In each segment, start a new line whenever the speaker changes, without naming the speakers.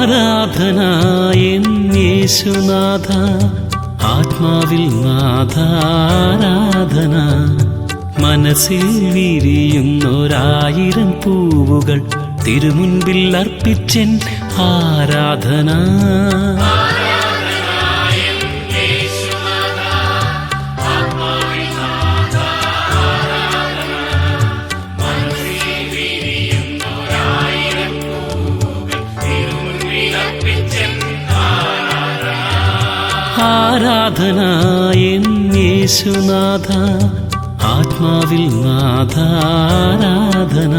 ആരാധന എൻ യേശുനാഥ, ആത്മാവിൽ നാഥ ആരാധന. മനസ്സിൽ വിരിയുന്നൊരായിരം പൂവുകൾ തിരുമുൻപിൽ അർപ്പിച്ചെൻ ആരാധന. ആരാധന എൻ യേശുനാഥ, ആത്മാവിൽ നാഥ ആരാധന.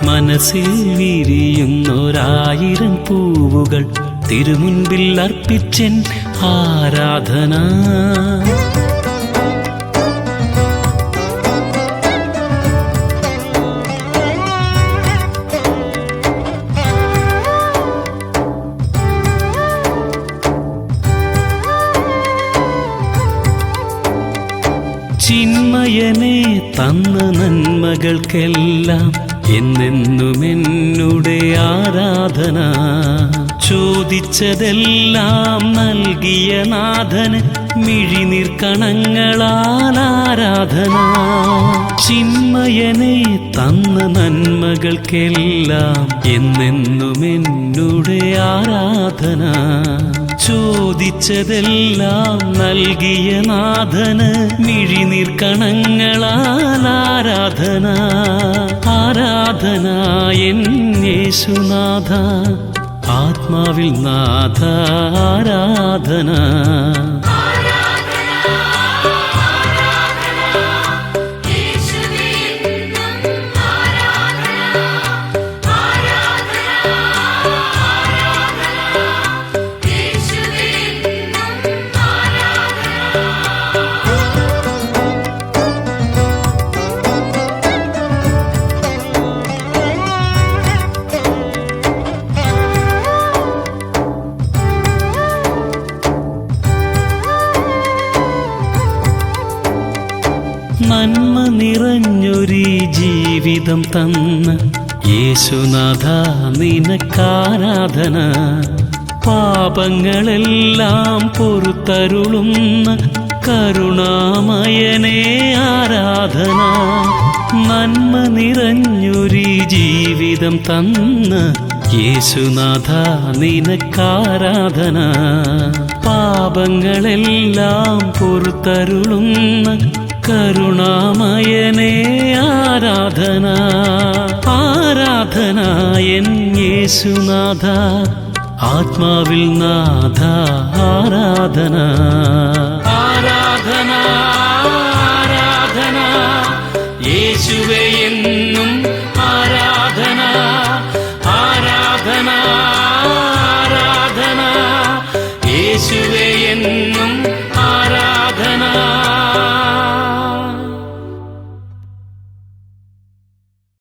മനസ്സിൽ വിരിയുന്നൊരായിരം പൂവുകൾ തിരുമുൻപിൽ അർപ്പിച്ചെൻ ആരാധന. ചിന്മയനെ തന്ന നന്മകൾക്കെല്ലാം എന്നെന്നും എന്നുടെ ആരാധന. ചോദിച്ചതെല്ലാം നൽകിയ നാഥന് മിഴിനീർക്കണങ്ങളാൽ ആരാധന. ചിന്മയനെ തന്ന നന്മകൾക്കെല്ലാം എന്നെന്നും എന്നുടെ ആരാധന. ചോദിച്ചതെല്ലാം നൽകിയ നാഥന് മിഴിനീർക്കണങ്ങളാൽ ആരാധന. ആരാധന എൻ യേശുനാഥ, ആത്മാവിൽ നാഥ ആരാധന. നന്മ നിറഞ്ഞൊരു ജീവിതം തന്ന യേശുനാഥ നിനക്കാരാധന. പാപങ്ങളെല്ലാം പൊറുത്തരുളുന്ന കരുണാമയനേ ആരാധന. നന്മ നിറഞ്ഞൊരു ജീവിതം തന്ന യേശുനാഥ നിനക്കാരാധന. പാപങ്ങളെല്ലാം പൊറുത്തരുളുന്ന കരുണാമയനേ ആരാധന. ആരാധന എൻ യേശുനാഥ, ആത്മാവിൽ നാഥ ആരാധന. ആരാധന ആരാധന യേശുവേ